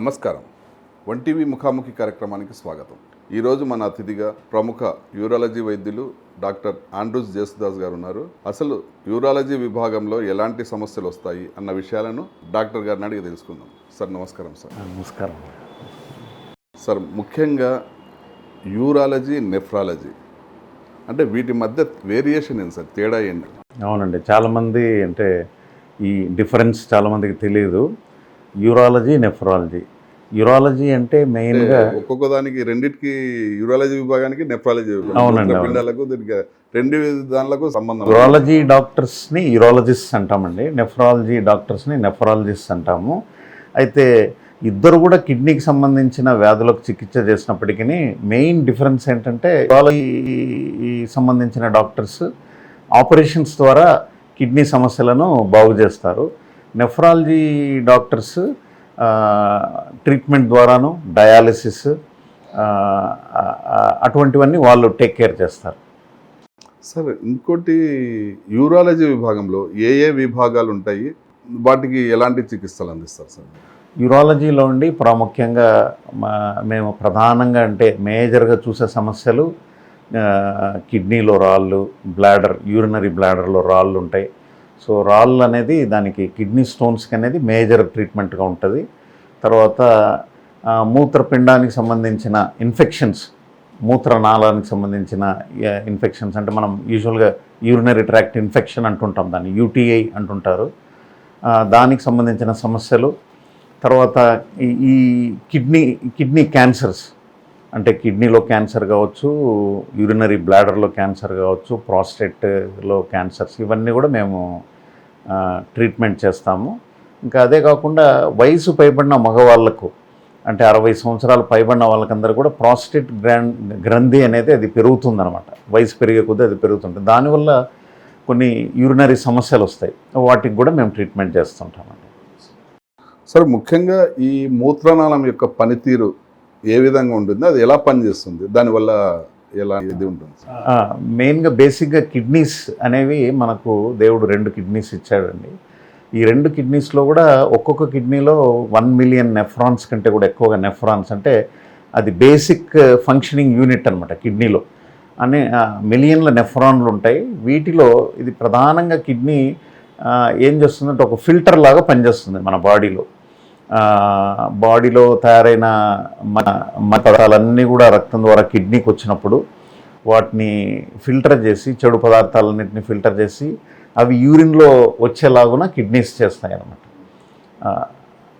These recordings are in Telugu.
నమస్కారం. వన్ టీవీ ముఖాముఖి కార్యక్రమానికి స్వాగతం. ఈరోజు మన అతిథిగా ప్రముఖ యూరాలజీ వైద్యులు డాక్టర్ ఆండ్రూస్ జేసుదాస్ గారు ఉన్నారు. అసలు యూరాలజీ విభాగంలో ఎలాంటి సమస్యలు వస్తాయి అన్న విషయాలను డాక్టర్ గారిని అడిగి తెలుసుకుందాం. సార్ నమస్కారం. సార్ నమస్కారం. సార్, ముఖ్యంగా యూరాలజీ, నెఫ్రాలజీ అంటే వీటి మధ్య వేరియేషన్ ఏంటి సార్? తేడా ఏంటి? అవునండి, చాలామంది అంటే ఈ డిఫరెన్స్ చాలామందికి తెలియదు. Urology, nephrology. యూరాలజీ అంటే మెయిన్గా ఒక్కొక్క దానికి రెండింటికి, యూరాలజీ విభాగానికి నెఫ్రాలజీ పిండాలకు దీనికి రెండు దానిలకు సంబంధం. యూరాలజీ డాక్టర్స్ని యూరాలజిస్ట్ అంటామండి, నెఫ్రాలజీ డాక్టర్స్ని నెఫ్రాలజిస్ట్ అంటాము. అయితే ఇద్దరు కూడా కిడ్నీకి సంబంధించిన వ్యాధులకు చికిత్స చేసినప్పటికీ మెయిన్ డిఫరెన్స్ ఏంటంటే యూరాలజీ సంబంధించిన డాక్టర్స్ ఆపరేషన్స్ ద్వారా కిడ్నీ సమస్యలను బాగు చేస్తారు. నెఫ్రాలజీ డాక్టర్స్ ట్రీట్మెంట్ ద్వారాను, డయాలిసిస్ అటువంటివన్నీ వాళ్ళు టేక్ కేర్ చేస్తారు. సార్, ఇంకోటి యూరాలజీ విభాగంలో ఏ ఏ విభాగాలు ఉంటాయి, వాటికి ఎలాంటి చికిత్సలు అందిస్తారు సార్? యూరాలజీలో ఉండి ప్రాముఖ్యంగా మేము ప్రధానంగా అంటే మేజర్గా చూసే సమస్యలు కిడ్నీలో రాళ్ళు, బ్లాడర్, యూరినరీ బ్లాడర్లో రాళ్ళు ఉంటాయి. సో రాళ్ళు అనేది దానికి కిడ్నీ స్టోన్స్కి అనేది మేజర్ ట్రీట్మెంట్గా ఉంటుంది. తర్వాత మూత్రపిండానికి సంబంధించిన ఇన్ఫెక్షన్స్, మూత్రనాళానికి సంబంధించిన ఇన్ఫెక్షన్స్ అంటే మనం యూజువల్గా యూరినరీ ట్రాక్ట్ ఇన్ఫెక్షన్ అంటుంటాం, దాన్ని యూటీఐ అంటుంటారు. దానికి సంబంధించిన సమస్యలు. తర్వాత ఈ కిడ్నీ క్యాన్సర్స్ అంటే కిడ్నీలో క్యాన్సర్ కావచ్చు, యూరినరీ బ్లాడర్లో క్యాన్సర్ కావచ్చు, ప్రాస్టేట్లో క్యాన్సర్స్, ఇవన్నీ కూడా మేము ట్రీట్మెంట్ చేస్తాము. ఇంకా అదే కాకుండా వయసు పైబడిన మగవాళ్ళకు అంటే 60 సంవత్సరాలు పైబడిన వాళ్ళకందరూ కూడా ప్రాస్టేట్ గ్రంథి అనేది అది పెరుగుతుందన్నమాట. వయసు పెరిగే కొద్దీ అది పెరుగుతుంది. దానివల్ల కొన్ని యూరినరీ సమస్యలు వస్తాయి, వాటికి కూడా మేము ట్రీట్మెంట్ చేస్తుంటామండి. సార్, ముఖ్యంగా ఈ మూత్రనాళం యొక్క పనితీరు ఏ విధంగా ఉంటుంది, అది ఎలా పనిచేస్తుంది, దానివల్ల ఎలా ఇది ఉంటుంది? మెయిన్గా బేసిక్గా కిడ్నీస్ అనేవి మనకు దేవుడు 2 కిడ్నీస్ ఇచ్చాడండి. ఈ 2 కిడ్నీస్లో కూడా ఒక్కొక్క కిడ్నీలో 1 మిలియన్ నెఫ్రాన్స్ కంటే కూడా ఎక్కువగా నెఫ్రాన్స్ అంటే అది బేసిక్ ఫంక్షనింగ్ యూనిట్ అనమాట. కిడ్నీలో అనే మిలియన్ల నెఫ్రాన్లు ఉంటాయి. వీటిలో ఇది ప్రధానంగా కిడ్నీ ఏం చేస్తుందంటే ఒక ఫిల్టర్ లాగా పనిచేస్తుంది మన బాడీలో తయారైన మన పదార్థాలన్నీ కూడా రక్తం ద్వారా కిడ్నీకి వచ్చినప్పుడు వాటిని ఫిల్టర్ చేసి, చెడు పదార్థాలన్నింటినీ ఫిల్టర్ చేసి అవి యూరిన్లో వచ్చేలాగున కిడ్నీస్ చేస్తాయి అన్నమాట.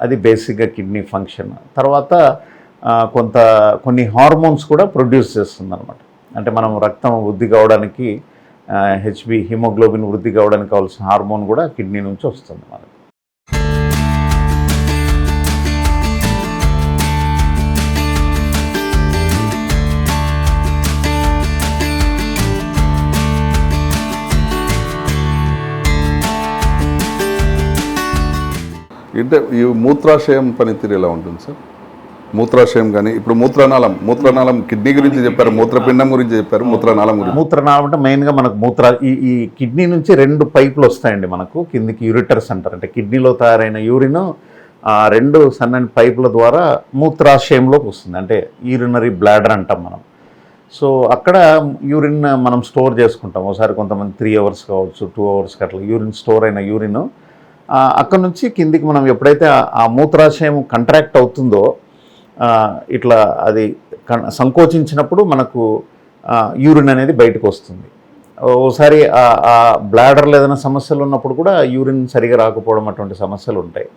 అది బేసిక్గా కిడ్నీ ఫంక్షన్. తర్వాత కొన్ని హార్మోన్స్ కూడా ప్రొడ్యూస్ చేస్తుంది అనమాట. అంటే మనం రక్తం వృద్ధి కావడానికి హెచ్బి హిమోగ్లోబిన్ వృద్ధి కావడానికి కావాల్సిన హార్మోన్ కూడా కిడ్నీ నుంచి వస్తుంది మనకి. అంటే ఈ మూత్రాశయం పనితీరు ఎలా ఉంటుంది సార్? మూత్రాశయం కానీ ఇప్పుడు మూత్రనాళం కిడ్నీ గురించి చెప్పారు, మూత్రపిండం గురించి చెప్పారు, మూత్రనాళం అంటే మెయిన్గా మనకు ఈ కిడ్నీ నుంచి 2 పైపులు వస్తాయండి మనకు కిందికి, యూరిటర్స్ అంటారు. అంటే కిడ్నీలో తయారైన యూరిన్ 2 సన్నని పైపుల ద్వారా మూత్రాశయంలోకి వస్తుంది, అంటే యూరినరీ బ్లాడర్ అంటాం మనం. సో అక్కడ యూరిన్ మనం స్టోర్ చేసుకుంటాం. ఒకసారి కొంతమంది 3 అవర్స్ కావచ్చు, 2 అవర్స్కి అట్లా యూరిన్ స్టోర్ అయిన యూరిన్ అక్కడ నుంచి కిందికి మనం ఎప్పుడైతే ఆ మూత్రాశయం కంట్రాక్ట్ అవుతుందో ఇట్లా అది సంకోచించినప్పుడు మనకు యూరిన్ అనేది బయటకు వస్తుంది. ఓసారి ఆ బ్లాడర్లో ఏదైనా సమస్యలు ఉన్నప్పుడు కూడా యూరిన్ సరిగా రాకపోవడం అటువంటి సమస్యలు ఉంటాయి.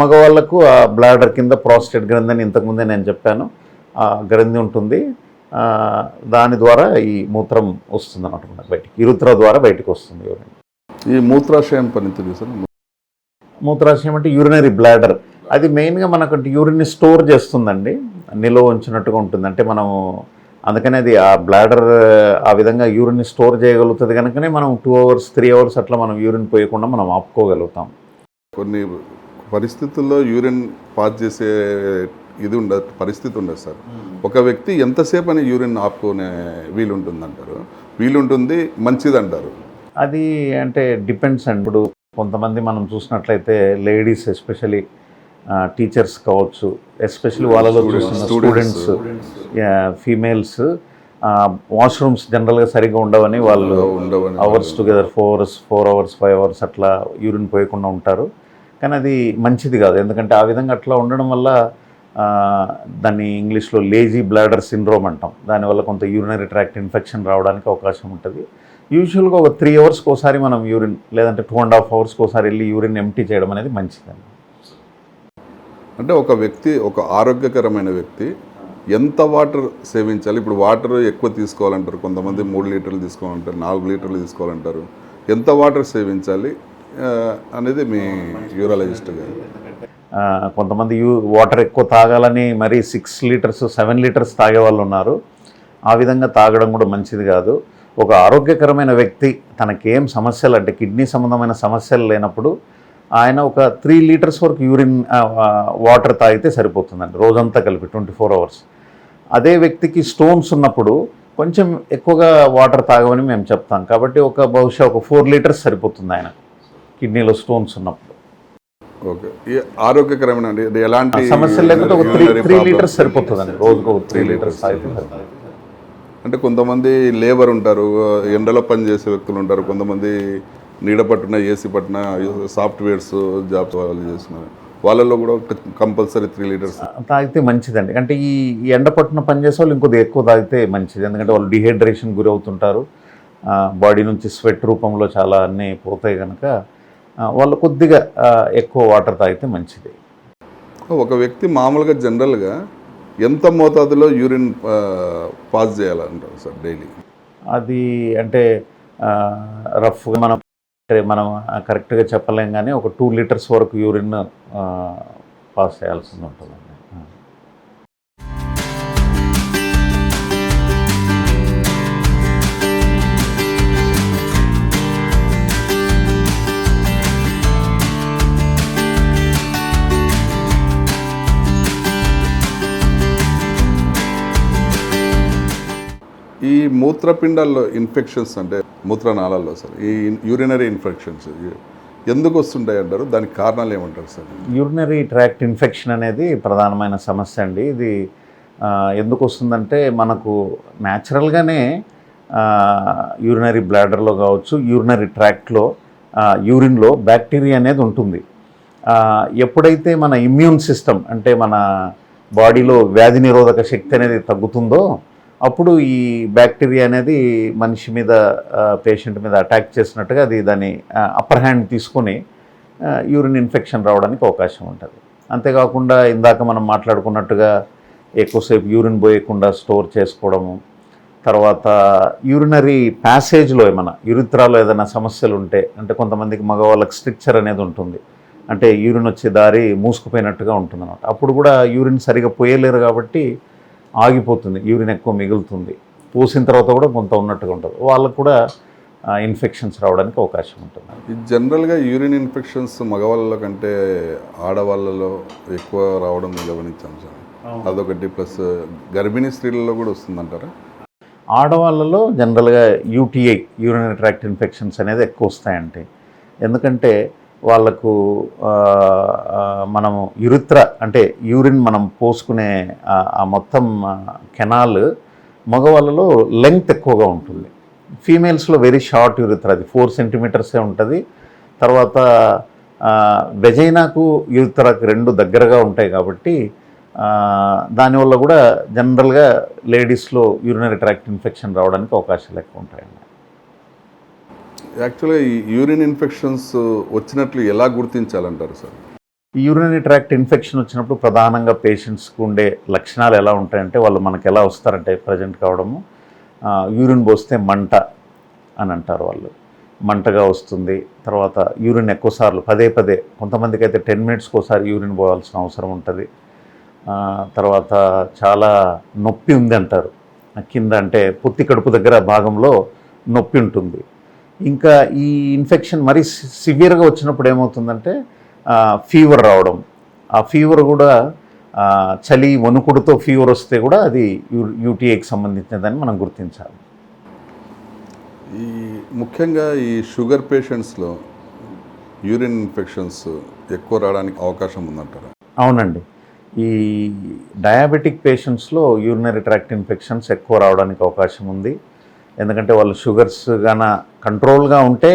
మగవాళ్ళకు ఆ బ్లాడర్ కింద ప్రాస్టేట్ గ్రంథి అని ఇంతకుముందే నేను చెప్పాను, ఆ గ్రంథి ఉంటుంది. దాని ద్వారా ఈ మూత్రం వస్తుంది అన్నమాట మనకు బయటికి, యూరిత్రా ద్వారా బయటకు వస్తుంది యూరిన్. ఈ మూత్రాశయం పనితీరు సార్? మూత్రాశయం అంటే యూరినరీ బ్లాడర్, అది మెయిన్గా మనకు యూరిన్ని స్టోర్ చేస్తుందండి, నిల్వ ఉంచినట్టుగా ఉంటుంది. అంటే మనము అందుకనే అది ఆ బ్లాడర్ ఆ విధంగా యూరిన్ని స్టోర్ చేయగలుగుతుంది కనుకనే మనం 2 అవర్స్ 3 అవర్స్ అట్లా మనం యూరిన్ పోయకుండా మనం ఆపుకోగలుగుతాం. కొన్ని పరిస్థితుల్లో యూరిన్ పాస్ చేసే పరిస్థితి ఉండదు సార్. ఒక వ్యక్తి ఎంతసేపు అని యూరిన్ ఆపుకునే వీలుంటుంది మంచిది అంటారు. అది అంటే డిపెండ్స్ అండి. ఇప్పుడు కొంతమంది మనం చూసినట్లయితే లేడీస్ ఎస్పెషలీ టీచర్స్ కావచ్చు, ఎస్పెషల్లీ వాళ్ళలో చూసిన స్టూడెంట్స్, ఫీమేల్స్ వాష్రూమ్స్ జనరల్గా సరిగ్గా ఉండవని వాళ్ళు అవర్స్ టుగెదర్ 4 అవర్స్ 5 అవర్స్ అట్లా యూరిన్ పోయకుండా ఉంటారు. కానీ అది మంచిది కాదు, ఎందుకంటే ఆ విధంగా అట్లా ఉండడం వల్ల దాన్ని ఇంగ్లీష్లో లేజీ బ్లాడర్ సిండ్రోమ్ అంటాం. దానివల్ల కొంత యూరినరీ ట్రాక్ట్ ఇన్ఫెక్షన్ రావడానికి అవకాశం ఉంటుంది. యూజువల్గా ఒక 3 అవర్స్కి ఒకసారి మనం యూరిన్, లేదంటే 2.5 అవర్స్కి ఒకసారి వెళ్ళి యూరిన్ ఎంప్టీ చేయడం అనేది మంచిదండి. అంటే ఒక వ్యక్తి, ఒక ఆరోగ్యకరమైన వ్యక్తి ఎంత వాటర్ సేవించాలి? ఇప్పుడు వాటర్ ఎక్కువ తీసుకోవాలంటారు, కొంతమంది 3 లీటర్లు తీసుకోవాలంటారు, 4 లీటర్లు తీసుకోవాలంటారు. ఎంత వాటర్ సేవించాలి అనేది మీ యూరాలజిస్ట్ గారు. కొంతమంది వాటర్ ఎక్కువ తాగాలని మరి 6 లీటర్స్ 7 లీటర్స్ తాగే వాళ్ళు ఉన్నారు. ఆ విధంగా తాగడం కూడా మంచిది కాదు. ఒక ఆరోగ్యకరమైన వ్యక్తి తనకేం సమస్యలు, అంటే కిడ్నీ సంబంధమైన సమస్యలు లేనప్పుడు ఆయన ఒక 3 లీటర్స్ వరకు యూరిన్ వాటర్ తాగితే సరిపోతుందండి రోజంతా కలిపి 24 అవర్స్. అదే వ్యక్తికి స్టోన్స్ ఉన్నప్పుడు కొంచెం ఎక్కువగా వాటర్ తాగమని మేము చెప్తాం. కాబట్టి బహుశా ఒక 4 లీటర్స్ సరిపోతుంది ఆయన కిడ్నీలో స్టోన్స్ ఉన్నప్పుడు. ఓకే, ఆరోగ్యకరమైన ఎలాంటి సమస్యలు లేకపోతే ఒక 3 లీటర్స్ సరిపోతుందండి, రోజుకు ఒక 3 లీటర్స్ తాగితే సరిపోతుంది. అంటే కొంతమంది లేబర్ ఉంటారు, ఎండలో పని చేసే వ్యక్తులు ఉంటారు, కొంతమంది నీడ పట్టున ఏసీ పట్టున సాఫ్ట్వేర్స్ జాబ్స్ వాళ్ళు చేస్తున్నారు, వాళ్ళల్లో కూడా కంపల్సరీ 3 లీటర్స్ తాగితే మంచిదండి. అంటే ఈ ఎండ పట్టున పనిచేసే వాళ్ళు ఇంకొద్ది ఎక్కువ తాగితే మంచిది, ఎందుకంటే వాళ్ళు డిహైడ్రేషన్ గురి అవుతుంటారు. బాడీ నుంచి స్వెట్ రూపంలో చాలా అన్నీ పోతాయి కనుక వాళ్ళు కొద్దిగా ఎక్కువ వాటర్ తాగితే మంచిది. ఒక వ్యక్తి మామూలుగా జనరల్గా ఎంత మోతాదులో యూరిన్ పాస్ చేయాలంటారు సార్ డైలీ? అది అంటే రఫ్గా మనం కరెక్ట్గా చెప్పలేం, కానీ ఒక 2 లీటర్స్ వరకు యూరిన్ పాస్ చేయాల్సి ఉంటుందండి. ఈ మూత్రపిండాల్లో ఇన్ఫెక్షన్స్, అంటే మూత్రనాళాల్లో సార్ ఈ యూరినరీ ఇన్ఫెక్షన్స్ ఎందుకు వస్తుంటాయి అంటారు? దానికి కారణాలు ఏమంటారు సార్? యూరినరీ ట్రాక్ట్ ఇన్ఫెక్షన్ అనేది ప్రధానమైన సమస్య అండి. ఇది ఎందుకు వస్తుందంటే మనకు న్యాచురల్గానే యూరినరీ బ్లాడర్లో కావచ్చు, యూరినరీ ట్రాక్ట్లో యూరిన్లో బ్యాక్టీరియా అనేది ఉంటుంది. ఎప్పుడైతే మన ఇమ్యూన్ సిస్టమ్, అంటే మన బాడీలో వ్యాధి నిరోధక శక్తి అనేది తగ్గుతుందో అప్పుడు ఈ బ్యాక్టీరియా అనేది మనిషి మీద, పేషెంట్ మీద అటాక్ చేసినట్టుగా అది దాని అప్పర్ హ్యాండ్ తీసుకొని యూరిన్ ఇన్ఫెక్షన్ రావడానికి అవకాశం ఉంటుంది. అంతేకాకుండా ఇందాక మనం మాట్లాడుకున్నట్టుగా ఎక్కువసేపు యూరిన్ పోయకుండా స్టోర్ చేసుకోవడము, తర్వాత యూరినరీ ప్యాసేజ్లో ఏమైనా యూరిత్రాలో ఏదైనా సమస్యలు ఉంటే, అంటే కొంతమందికి మగవాళ్ళకి స్ట్రిక్చర్ అనేది ఉంటుంది, అంటే యూరిన్ వచ్చే దారి మూసుకుపోయినట్టుగా ఉంటుంది అన్నమాట. అప్పుడు కూడా యూరిన్ సరిగా పోయలేరు కాబట్టి ఆగిపోతుంది, యూరిన్ ఎక్కువ మిగులుతుంది, పోసిన తర్వాత కూడా కొంత ఉన్నట్టుగా ఉంటుంది, వాళ్ళకు కూడా ఇన్ఫెక్షన్స్ రావడానికి అవకాశం ఉంటుంది. ఇది జనరల్గా యూరిన్ ఇన్ఫెక్షన్స్ మగవాళ్ళ కంటే ఆడవాళ్ళలో ఎక్కువ రావడం గమనించాం సార్. అదొకటి, ప్లస్ గర్భిణీ స్త్రీలలో కూడా వస్తుందంటారా? ఆడవాళ్ళలో జనరల్గా యూటీఐ, యూరినరీ ట్రాక్ట్ ఇన్ఫెక్షన్స్ అనేది ఎక్కువ వస్తాయంటే, ఎందుకంటే వాళ్ళకు మనము యురిత్ర, అంటే యూరిన్ మనం పోసుకునే ఆ మొత్తం కెనాల్ మగవాళ్ళలో లెంగ్త్ ఎక్కువగా ఉంటుంది, ఫీమేల్స్లో వెరీ షార్ట్ యురిత్ర, అది 4 సెంటీమీటర్సే ఉంటుంది. తర్వాత వెజైనాకు యురిత్రకు 2 దగ్గరగా ఉంటాయి కాబట్టి దానివల్ల కూడా జనరల్గా లేడీస్లో యూరినరీ ట్రాక్ట్ ఇన్ఫెక్షన్ రావడానికి అవకాశాలు ఎక్కువ ఉంటాయండి. యాక్చువల్గా ఈ యూరిన్ ఇన్ఫెక్షన్స్ వచ్చినట్లు ఎలా గుర్తించాలంటారు సార్? యూరినరీ ట్రాక్ట్ ఇన్ఫెక్షన్ వచ్చినప్పుడు ప్రధానంగా పేషెంట్స్కి ఉండే లక్షణాలు ఎలా ఉంటాయంటే, వాళ్ళు మనకు ఎలా వస్తారంటే ప్రజెంట్ కావడము, యూరిన్ పోస్తే మంట అని అంటారు, వాళ్ళు మంటగా వస్తుంది. తర్వాత యూరిన్ ఎక్కువసార్లు పదే కొంతమందికి అయితే 10 మినిట్స్కి ఒకసారి యూరిన్ పోవాల్సిన అవసరం ఉంటుంది. తర్వాత చాలా నొప్పి ఉంది అంటారు, కింద అంటే పొత్తి కడుపు దగ్గర భాగంలో నొప్పి ఉంటుంది. ఇంకా ఈ ఇన్ఫెక్షన్ మరీ సివియర్గా వచ్చినప్పుడు ఏమవుతుందంటే ఫీవర్ రావడం, ఆ ఫీవర్ కూడా చలి వణుకుడుతో ఫీవర్ వస్తే కూడా అది యూటీఐకి సంబంధించినదని మనం గుర్తించాలి. ఈ ముఖ్యంగా ఈ షుగర్ పేషెంట్స్లో యూరిన్ ఇన్ఫెక్షన్స్ ఎక్కువ రావడానికి అవకాశం ఉందంటారా? అవునండి. ఈ డయాబెటిక్ పేషెంట్స్లో యూరినరీ ట్రాక్ట్ ఇన్ఫెక్షన్స్ ఎక్కువ రావడానికి అవకాశం ఉంది. ఎందుకంటే వాళ్ళు షుగర్స్ గాన కంట్రోల్గా ఉంటే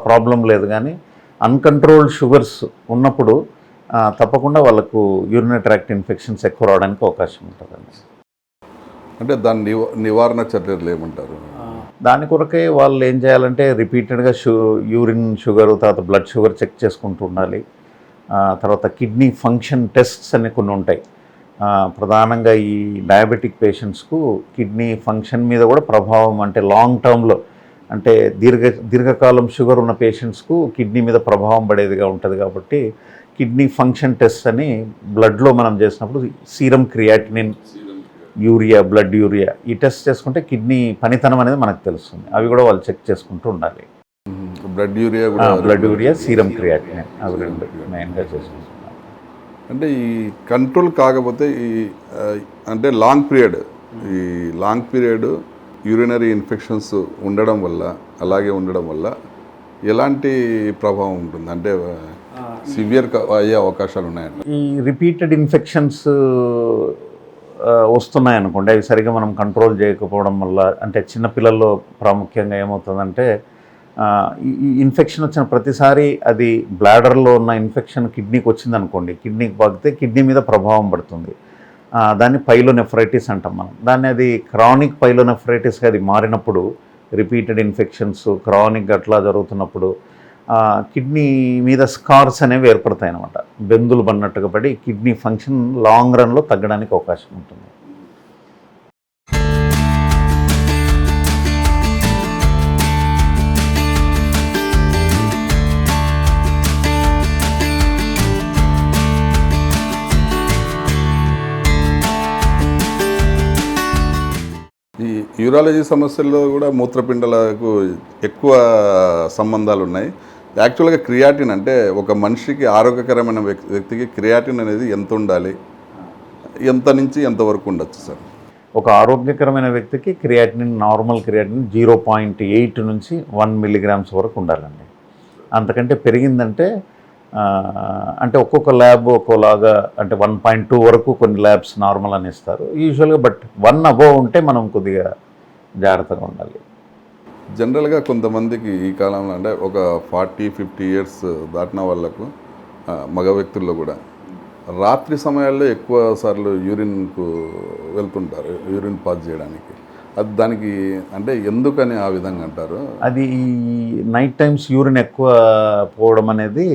ప్రాబ్లం లేదు, కానీ అన్కంట్రోల్డ్ షుగర్స్ ఉన్నప్పుడు తప్పకుండా వాళ్ళకు యూరినరీ ట్రాక్ట్ ఇన్ఫెక్షన్స్ ఎక్కువ రావడానికి అవకాశం ఉంటుందండి. అంటే దాని నివారణ చర్యలు ఏమంటారు? దాని కొరకే వాళ్ళు ఏం చేయాలంటే రిపీటెడ్గా యూరిన్ షుగర్, తర్వాత బ్లడ్ షుగర్ చెక్ చేసుకుంటూ ఉండాలి. తర్వాత కిడ్నీ ఫంక్షన్ టెస్ట్స్ అని కొన్ని ఉంటాయి. ప్రధానంగా ఈ డయాబెటిక్ పేషెంట్స్కు కిడ్నీ ఫంక్షన్ మీద కూడా ప్రభావం, అంటే లాంగ్ టర్మ్లో, అంటే దీర్ఘకాలం షుగర్ ఉన్న పేషెంట్స్కు కిడ్నీ మీద ప్రభావం పడేదిగా ఉంటుంది. కాబట్టి కిడ్నీ ఫంక్షన్ టెస్ట్ అని బ్లడ్లో మనం చేసినప్పుడు serum creatinine, urea, blood urea, ఈ టెస్ట్ చేసుకుంటే కిడ్నీ పనితనం అనేది మనకు తెలుస్తుంది. అవి కూడా వాళ్ళు చెక్ చేసుకుంటూ ఉండాలి. బ్లడ్ యూరియా, సీరం క్రియాటినిన్, అవి రెండు మెయిన్గా చేసుకుంటున్నారు. అంటే ఈ కంట్రోల్ కాకపోతే అంటే లాంగ్ పీరియడ్ యూరినరీ ఇన్ఫెక్షన్స్ ఉండడం వల్ల ఎలాంటి ప్రభావం ఉంటుంది? అంటే సివియర్ అయ్యే అవకాశాలు ఉన్నాయండి. ఈ రిపీటెడ్ ఇన్ఫెక్షన్స్ వస్తున్నాయి అనుకోండి, అవి సరిగ్గా మనం కంట్రోల్ చేయకపోవడం వల్ల, అంటే చిన్నపిల్లల్లో ప్రాముఖ్యంగా ఏమవుతుందంటే ఈ ఇన్ఫెక్షన్ వచ్చిన ప్రతిసారి అది బ్లాడర్లో ఉన్న ఇన్ఫెక్షన్ కిడ్నీకి వచ్చిందనుకోండి, కిడ్నీకి పాకితే కిడ్నీ మీద ప్రభావం పడుతుంది. దాన్ని పైలోనెఫ్రైటిస్ అంటాం మనం. దాన్ని అది క్రానిక్ పైలోనెఫ్రైటిస్గా అది మారినప్పుడు, రిపీటెడ్ ఇన్ఫెక్షన్స్ క్రానిక్ అట్లా జరుగుతున్నప్పుడు కిడ్నీ మీద స్కార్స్ అనేవి ఏర్పడతాయి అన్నమాట. బెందులు పడినట్టుగా పడి కిడ్నీ ఫంక్షన్ లాంగ్ రన్లో తగ్గడానికి అవకాశం ఉంటుంది. ఈ యూరాలజీ సమస్యల్లో కూడా మూత్రపిండాలకు ఎక్కువ సంబంధాలు ఉన్నాయి. యాక్చువల్గా క్రియాటిన్ అంటే ఒక మనిషికి ఆరోగ్యకరమైన వ్యక్తికి క్రియాటిన్ అనేది ఎంత ఉండాలి, ఎంత నుంచి ఎంతవరకు ఉండొచ్చు సార్? ఒక ఆరోగ్యకరమైన వ్యక్తికి క్రియాటినిన్, నార్మల్ క్రియాటినిన్ 0.8 నుంచి 1 మిల్లీగ్రామ్స్ వరకు ఉండాలండి. అంతకంటే పెరిగిందంటే అంటే ఒక్కొక్క ల్యాబ్ ఒక్కోలాగా, అంటే 1.2 వరకు కొన్ని ల్యాబ్స్ నార్మల్ అని ఇస్తారు యూజువల్గా. బట్ 1 అబోవ్ ఉంటే మనం కొద్దిగా జాగ్రత్తగా ఉండాలి. జనరల్గా కొంతమందికి ఈ కాలంలో అంటే ఒక 40-50 ఇయర్స్ దాటిన వాళ్ళకు, మగ వ్యక్తుల్లో కూడా రాత్రి సమయాల్లో ఎక్కువ సార్లు యూరిన్కు వెళ్తుంటారు, యూరిన్ పాస్ చేయడానికి. అది దానికి అంటే ఎందుకని ఆ విధంగా అంటారు? అది నైట్ టైమ్స్ యూరిన్ ఎక్కువ పోవడం అనేది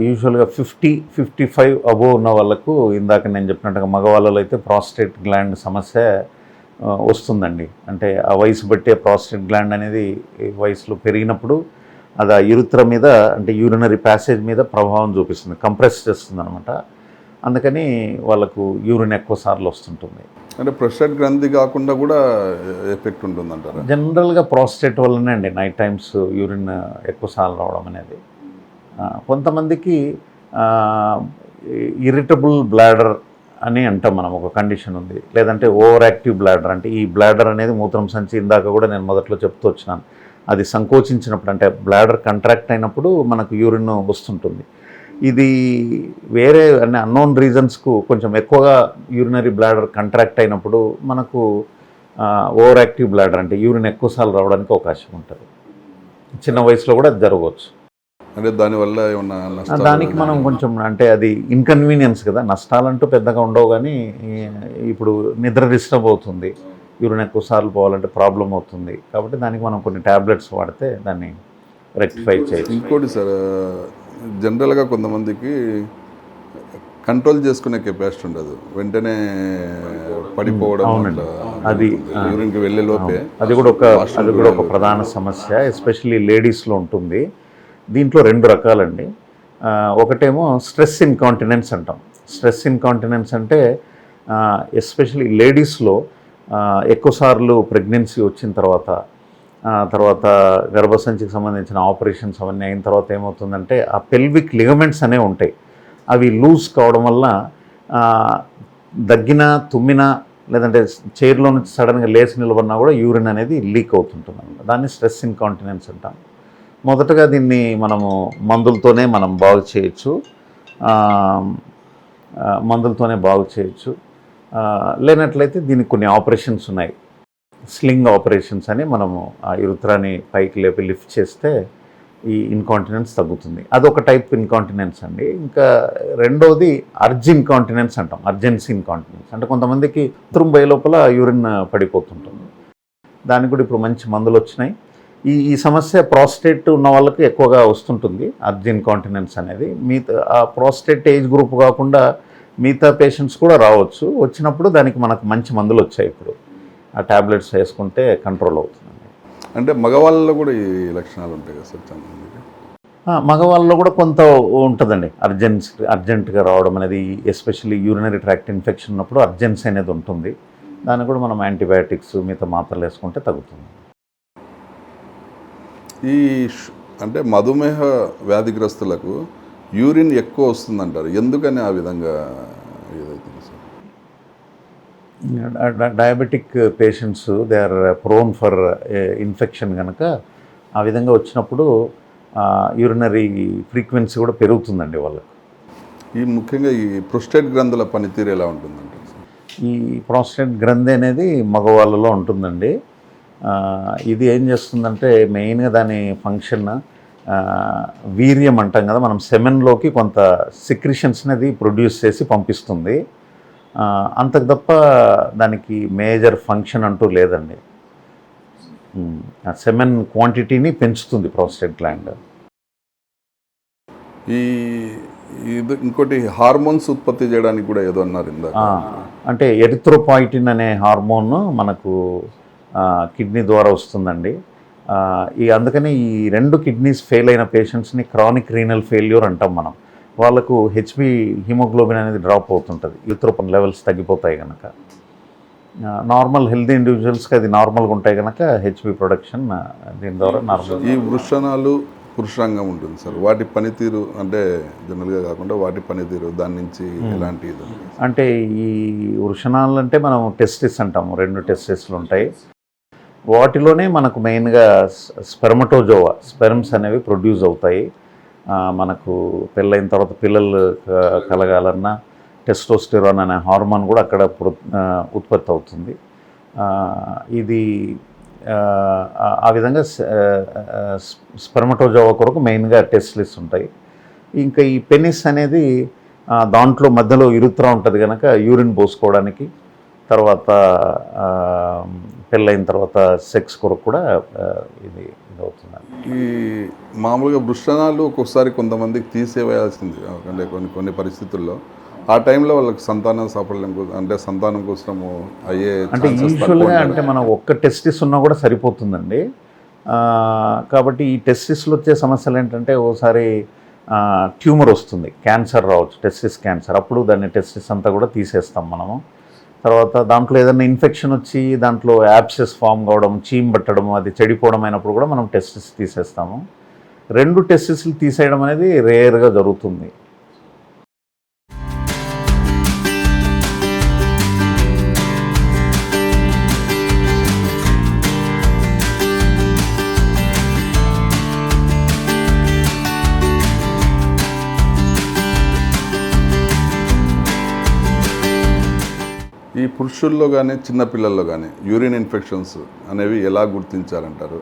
యూజువల్గా 50-55 అబోవ్ ఉన్న వాళ్ళకు, ఇందాక నేను చెప్పినట్టుగా మగవాళ్ళలో అయితే ప్రాస్టేట్ గ్లాండ్ సమస్య వస్తుందండి. అంటే ఆ వయసు బట్టే ప్రాస్టేట్ గ్లాండ్ అనేది వయసులో పెరిగినప్పుడు అది ఆ యూరిత్ర మీద, అంటే యూరినరీ ప్యాసేజ్ మీద ప్రభావం చూపిస్తుంది, కంప్రెస్ చేస్తుంది అనమాట. అందుకని వాళ్ళకు యూరిన్ ఎక్కువ సార్లు వస్తుంటుంది. అంటే ప్రోస్టేట్ గ్రంథి కాకుండా కూడా ఎఫెక్ట్ ఉంటుందంటారా? జనరల్గా ప్రాస్టేట్ వల్లనే అండి నైట్ టైమ్స్ యూరిన్ ఎక్కువ సార్లు రావడం అనేది. కొంతమందికి ఇరిటబుల్ బ్లాడర్ అని అంటాం మనం, ఒక కండిషన్ ఉంది. లేదంటే ఓవర్ యాక్టివ్ బ్లాడర్, అంటే ఈ బ్లాడర్ అనేది మూత్రం సంచి, ఇందాక కూడా నేను మొదట్లో చెప్తూ వచ్చినాను, అది సంకోచించినప్పుడు, అంటే బ్లాడర్ కంట్రాక్ట్ అయినప్పుడు మనకు యూరిన్ వస్తుంటుంది. ఇది వేరే అన్నోన్ రీజన్స్కు కొంచెం ఎక్కువగా యూరినరీ బ్లాడర్ కంట్రాక్ట్ అయినప్పుడు మనకు ఓవర్ యాక్టివ్ బ్లాడర్, అంటే యూరిన్ ఎక్కువసార్లు రావడానికి అవకాశం ఉంటుంది. చిన్న వయసులో కూడా అది జరగవచ్చు. అంటే దానివల్ల ఏమన్నా నష్టాలు? దానికి మనం కొంచెం, అంటే అది ఇన్కన్వీనియన్స్ కదా, నష్టాలంటూ పెద్దగా ఉండవు. కానీ ఇప్పుడు నిద్ర డిస్టర్బ్ అవుతుంది, యూరిన్ ఎక్కువ సార్లు పోవాలంటే ప్రాబ్లం అవుతుంది. కాబట్టి దానికి మనం కొన్ని ట్యాబ్లెట్స్ వాడితే దాన్ని రెక్టిఫై చేయొచ్చు. ఇంకోటి సార్, జనరల్గా కొంతమందికి కంట్రోల్ చేసుకునే కెపాసిటీ ఉండదు, వెంటనే పడిపోవడం, అది యూరిన్కి వెళ్ళే లోపే. అది కూడా ఒక ప్రధాన సమస్య, ఎస్పెషల్లీ లేడీస్లో ఉంటుంది. దీంట్లో 2 రకాలండి. ఒకటేమో స్ట్రెస్ ఇన్కాంటినెన్స్ అంటాం. స్ట్రెస్ ఇన్కాంటినెన్స్ అంటే ఎస్పెషల్లీ లేడీస్లో ఎక్కువసార్లు ప్రెగ్నెన్సీ వచ్చిన తర్వాత గర్భసంచికి సంబంధించిన ఆపరేషన్స్ అవన్నీ అయిన తర్వాత ఏమవుతుందంటే ఆ పెల్విక్ లిగమెంట్స్ అనేవి ఉంటాయి, అవి లూజ్ కావడం వల్ల దగ్గిన, తుమ్మిన, లేదంటే చైర్లో నుంచి సడన్గా లేచి నిలబడినా కూడా యూరిన్ అనేది లీక్ అవుతుంటుంది అన్నమాట. దాన్ని స్ట్రెస్ ఇన్కాంటినెన్స్ అంటాం. మొదటగా దీన్ని మనము మందులతోనే మనం బాగు చేయొచ్చు. మందులతోనే బాగు చేయొచ్చు. లేనట్లయితే దీనికి కొన్ని ఆపరేషన్స్ ఉన్నాయి. స్లింగ్ ఆపరేషన్స్ అని మనము ఆ యురుత్రాన్ని పైకి లేపి లిఫ్ట్ చేస్తే ఈ ఇన్కాంటినెన్స్ తగ్గుతుంది. అదొక టైప్ ఇన్కాంటినెన్స్ అండి. ఇంకా రెండోది ఇన్కాంటినెన్స్ అంటాం. అర్జెన్సీ ఇన్కాంటినెన్స్ అంటే కొంతమందికి బాత్రూమ్ లోపల యూరిన్ పడిపోతుంటుంది. దానికి కూడా ఇప్పుడు మంచి మందులు వచ్చినాయి. ఈ సమస్య ప్రాస్టేట్ ఉన్న వాళ్ళకి ఎక్కువగా వస్తుంటుంది ఇన్కాంటినెన్స్ అనేది. మిగతా ఆ ప్రాస్టేట్ ఏజ్ గ్రూప్ కాకుండా మిగతా పేషెంట్స్ కూడా రావచ్చు. వచ్చినప్పుడు దానికి మనకు మంచి మందులు వచ్చాయి. ఇప్పుడు ఆ ట్యాబ్లెట్స్ వేసుకుంటే కంట్రోల్ అవుతుందండి. అంటే మగవాళ్ళలో కూడా ఈ లక్షణాలు ఉంటాయి కదా సార్? చాలామందికి మగవాళ్ళలో కూడా కొంత ఉంటుందండి. అర్జెంటుగా రావడం అనేది, ఎస్పెషల్లీ యూరినరీ ట్రాక్ట్ ఇన్ఫెక్షన్ ఉన్నప్పుడు అర్జెన్సీ అనేది ఉంటుంది. దాన్ని కూడా మనం యాంటీబయాటిక్స్ మిగతా మాత్రలు వేసుకుంటే తగ్గుతుంది. ఈ అంటే మధుమేహ వ్యాధిగ్రస్తులకు యూరిన్ ఎక్కువ వస్తుందంటారు, ఎందుకని ఆ విధంగా ఏదైతుంది sir? Diabetic patients they are prone for infection కనుక ఆ విధంగా వచ్చినప్పుడు యూరినరీ ఫ్రీక్వెన్సీ కూడా పెరుగుతుందండి వాళ్ళకు. ఈ ముఖ్యంగా ఈ ప్రోస్టేట్ గ్రంథుల పనితీరు ఎలా ఉంటుందంటే? ఈ ప్రోస్టేట్ గ్రంథి అనేది మగవాళ్ళలో ఉంటుందండి. ఇది ఏం చేస్తుందంటే మెయిన్గా దాని ఫంక్షన్ వీర్యం అంటాం కదా, మనం సెమెన్లోకి కొంత సిక్రిషన్స్ అనేది ప్రొడ్యూస్ చేసి పంపిస్తుంది. అంతకు తప్ప దానికి మేజర్ ఫంక్షన్ అంటూ లేదండి. సెమెన్ క్వాంటిటీని పెంచుతుంది ప్రోస్టేట్ గ్లాండ్. ఇది ఇంకోటి హార్మోన్స్ ఉత్పత్తి చేయడానికి కూడా ఏదో అన్నారు ఇందాక. అంటే ఎరిథ్రోపాయిటిన్ అనే హార్మోన్ మనకు కిడ్నీ ద్వారా వస్తుందండి. అందుకని ఈ 2 కిడ్నీస్ ఫెయిల్ అయిన పేషెంట్స్ని క్రానిక్ రీనల్ ఫెయిల్యూర్ అంటాం మనం. వాళ్ళకు హెచ్బి హిమోగ్లోబిన్ అనేది డ్రాప్ అవుతుంటుంది, యూథ్రోపిన్ లెవెల్స్ తగ్గిపోతాయి కనుక. నార్మల్ హెల్తీ ఇండివిజువల్స్కి అది నార్మల్గా ఉంటాయి కనుక హెచ్బి ప్రొడక్షన్ దీని ద్వారా నార్మల్. ఈ వృషణాలు పురుషాంగం ఉంటుంది సార్, వాటి పనితీరు అంటే జనరల్గా కాకుండా వాటి పనితీరు దాని నుంచి ఎలాంటి ఇది? అంటే ఈ వృషణాలు అంటే మనం టెస్టిస్ అంటాము, 2 టెస్టిస్లు ఉంటాయి. వాటిలోనే మనకు మెయిన్గా స్పెర్మటోజోవా స్పెర్మ్స్ అనేవి ప్రొడ్యూస్ అవుతాయి. మనకు పెళ్ళైన తర్వాత పిల్లలు కలగాలన్నా టెస్టోస్టెరాన్ అనే హార్మోన్ కూడా అక్కడ ఉత్పత్తి అవుతుంది. ఇది ఆ విధంగా స్పెర్మటోజోవా కొరకు మెయిన్గా టెస్ట్లిస్ ఉంటాయి. ఇంకా ఈ పెనిస్ అనేది దాంట్లో మధ్యలో యురుత్రా ఉంటుంది కనుక యూరిన్ పోసుకోవడానికి, తర్వాత పెళ్ళైన తర్వాత సెక్స్ కొరకు కూడా ఇది అవుతుంది. ఈ మామూలుగా వృషణాలు ఒక్కొక్కసారి కొంతమందికి తీసేవేయాల్సింది అంటే కొన్ని పరిస్థితుల్లో ఆ టైంలో వాళ్ళకి సంతానం సాఫల్యం అంటే సంతానం కోసము అయ్యే అంటే యూజువల్గా అంటే మనం ఒక్క టెస్టిస్ ఉన్నా కూడా సరిపోతుందండి. కాబట్టి ఈ టెస్టిస్లో వచ్చే సమస్యలు ఏంటంటే ఓసారి ట్యూమర్ వస్తుంది, క్యాన్సర్ రావచ్చు, టెస్టిస్ క్యాన్సర్. అప్పుడు దాన్ని టెస్టిస్ అంతా కూడా తీసేస్తాం మనము. తర్వాత దాంట్లో ఏదైనా ఇన్ఫెక్షన్ వచ్చి దాంట్లో యాబ్సెస్ ఫామ్ కావడం, చీమ్ పట్టడం, అది చెడిపోవడం అయినప్పుడు కూడా మనం టెస్టిస్ తీసేస్తాము. 2 టెస్టిస్లు తీసేయడం అనేది రేర్గా జరుగుతుంది. ఈ పురుషుల్లో కానీ చిన్నపిల్లల్లో కానీ యూరిన్ ఇన్ఫెక్షన్స్ అనేవి ఎలా గుర్తించాలంటారు,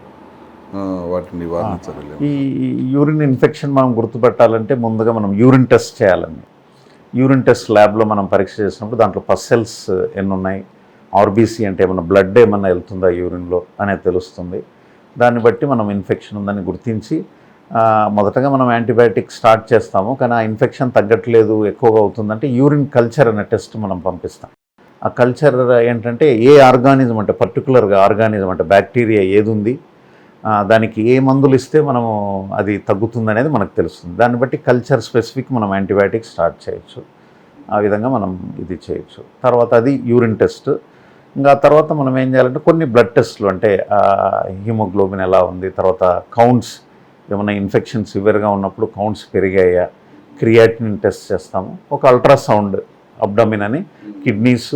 వాటిని నివారించాలి? ఈ యూరిన్ ఇన్ఫెక్షన్ మనం గుర్తుపెట్టాలంటే ముందుగా మనం యూరిన్ టెస్ట్ చేయాలండి. యూరిన్ టెస్ట్ ల్యాబ్లో మనం పరీక్ష చేసినప్పుడు దాంట్లో పస్ సెల్స్ ఎన్ని ఉన్నాయి, ఆర్బీసీ అంటే ఏమన్నా బ్లడ్ ఏమన్నా వెళ్తుందా యూరిన్లో అనేది తెలుస్తుంది. దాన్ని బట్టి మనం ఇన్ఫెక్షన్ ఉందని గుర్తించి మొదటగా మనం యాంటీబయాటిక్ స్టార్ట్ చేస్తాము. కానీ ఆ ఇన్ఫెక్షన్ తగ్గట్లేదు, ఎక్కువగా అవుతుందంటే యూరిన్ కల్చర్ అనే టెస్ట్ మనం పంపిస్తాం. ఆ కల్చర్ ఏంటంటే ఏ ఆర్గానిజం అంటే పర్టికులర్గా ఆర్గానిజం అంటే బ్యాక్టీరియా ఏది ఉంది, దానికి ఏ మందులు ఇస్తే మనము అది తగ్గుతుంది అనేది మనకు తెలుస్తుంది. దాన్ని బట్టి కల్చర్ స్పెసిఫిక్ మనం యాంటీబయాటిక్ స్టార్ట్ చేయొచ్చు. ఆ విధంగా మనం ఇది చేయొచ్చు. తర్వాత అది యూరిన్ టెస్ట్. ఇంకా తర్వాత మనం ఏం చేయాలంటే కొన్ని బ్లడ్ టెస్ట్లు అంటే హిమోగ్లోబిన్ ఎలా ఉంది, తర్వాత కౌంట్స్ ఏమైనా ఇన్ఫెక్షన్ సివియర్గా ఉన్నప్పుడు కౌంట్స్ పెరిగాయా, క్రియాటినిన్ టెస్ట్ చేస్తాము. ఒక అల్ట్రాసౌండ్ అబ్డమిన్ అని కిడ్నీస్,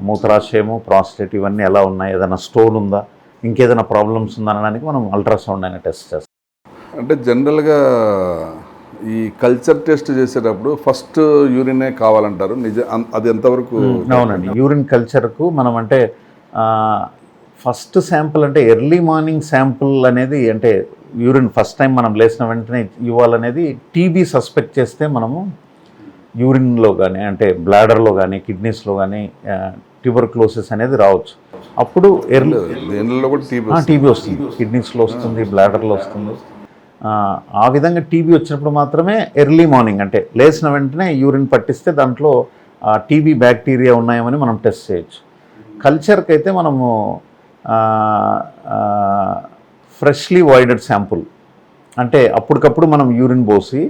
మూత్రాశయము, ప్రాస్టేట్ ఇవన్నీ ఎలా ఉన్నాయి, ఏదైనా స్టోన్ ఉందా, ఇంకేదైనా ప్రాబ్లమ్స్ ఉందా అనడానికి మనం అల్ట్రాసౌండ్ అనే టెస్ట్ చేస్తాం. అంటే జనరల్గా ఈ కల్చర్ టెస్ట్ చేసేటప్పుడు ఫస్ట్ యూరినే కావాలంటారు అది ఎంతవరకు? అవునండి, యూరిన్ కల్చర్కు మనం అంటే ఫస్ట్ శాంపుల్ అంటే ఎర్లీ మార్నింగ్ శాంపుల్ అనేది అంటే యూరిన్ ఫస్ట్ టైం మనం లేచిన వెంటనే ఇవ్వాలనేది టీబీ సస్పెక్ట్ చేస్తే మనము యూరిన్లో కానీ అంటే బ్లాడర్లో కానీ కిడ్నీస్లో కానీ ట్యూబర్క్లోసిస్ అనేది రావచ్చు. అప్పుడు దేనిలో కూడా టీబీ వస్తుంది, కిడ్నీస్లో వస్తుంది, బ్లాడర్లో వస్తుంది. ఆ విధంగా టీబీ వచ్చినప్పుడు మాత్రమే ఎర్లీ మార్నింగ్ అంటే లేచిన వెంటనే యూరిన్ పట్టిస్తే దాంట్లో టీబీ బ్యాక్టీరియా ఉన్నాయేమని మనం టెస్ట్ చేయొచ్చు. కల్చర్కి అయితే మనము ఫ్రెష్లీ వాయిడెడ్ శాంపుల్ అంటే అప్పటికప్పుడు మనం యూరిన్ పోసి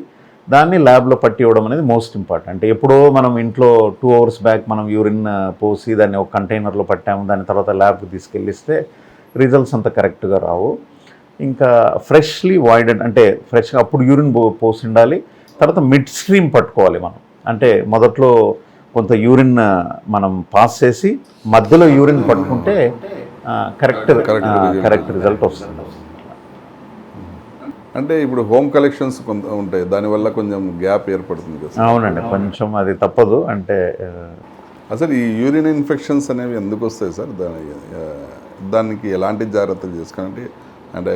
దాన్ని ల్యాబ్లో పట్టి ఇవ్వడం అనేది మోస్ట్ ఇంపార్టెంట్. అంటే ఎప్పుడో మనం ఇంట్లో 2 hours బ్యాక్ మనం యూరిన్ పోసి దాన్ని ఒక కంటైనర్లో పట్టాము, దాని తర్వాత ల్యాబ్కి తీసుకెళ్ళిస్తే రిజల్ట్స్ అంత కరెక్ట్గా రావు. ఇంకా ఫ్రెష్లీ వాయిడెడ్ అంటే ఫ్రెష్గా అప్పుడు యూరిన్ పోసి ఉండాలి. తర్వాత మిడ్ స్ట్రీమ్ పట్టుకోవాలి మనం, అంటే మొదట్లో కొంత యూరిన్ మనం పాస్ చేసి మధ్యలో యూరిన్ పట్టుకుంటే కరెక్ట్ రిజల్ట్ వస్తుంది. అంటే ఇప్పుడు హోమ్ కలెక్షన్స్ కొంత ఉంటాయి, దానివల్ల కొంచెం గ్యాప్ ఏర్పడుతుంది కదా? అవునండి, కొంచెం అది తప్పదు. అంటే అసలు ఈ యూరిన్ ఇన్ఫెక్షన్స్ అనేవి ఎందుకు వస్తాయి సార్? దానికి ఎలాంటి జాగ్రత్తలు చేసుకోవాలంటే అంటే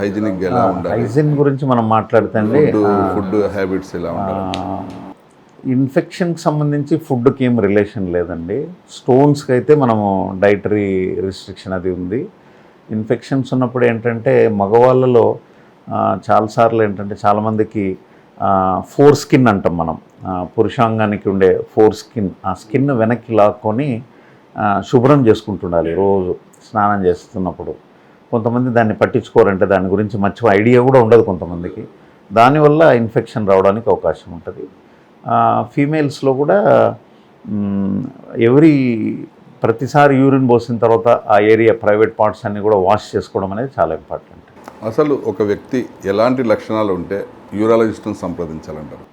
హైజీనిక్ ఎలా ఉండాలి? హైజీన్ గురించి మనం మాట్లాడితే ఫుడ్ హ్యాబిట్స్ ఎలా ఉండాలి? ఇన్ఫెక్షన్కి సంబంధించి ఫుడ్కి ఏం రిలేషన్ లేదండి. స్టోన్స్కి అయితే మనము డైటరీ రిస్ట్రిక్షన్ అది ఉంది. ఇన్ఫెక్షన్స్ ఉన్నప్పుడు ఏంటంటే మగవాళ్ళలో చాలాసార్లు ఏంటంటే చాలామందికి ఫోర్ స్కిన్ అంటాం మనం, పురుషాంగానికి ఉండే ఫోర్ స్కిన్, ఆ స్కిన్ వెనక్కి లాక్కొని శుభ్రం చేసుకుంటుండాలి రోజు స్నానం చేస్తున్నప్పుడు. కొంతమంది దాన్ని పట్టించుకోరంటే దాని గురించి మంచి ఐడియా కూడా ఉండదు కొంతమందికి, దానివల్ల ఇన్ఫెక్షన్ రావడానికి అవకాశం ఉంటుంది. ఫీమేల్స్లో కూడా ప్రతిసారి యూరిన్ పోసిన తర్వాత ఆ ఏరియా ప్రైవేట్ పార్ట్స్ అన్నీ కూడా వాష్ చేసుకోవడం అనేది చాలా ఇంపార్టెంట్. అసలు ఒక వ్యక్తి ఎలాంటి లక్షణాలు ఉంటే యూరాలజిస్ట్ని సంప్రదించాలంటారు?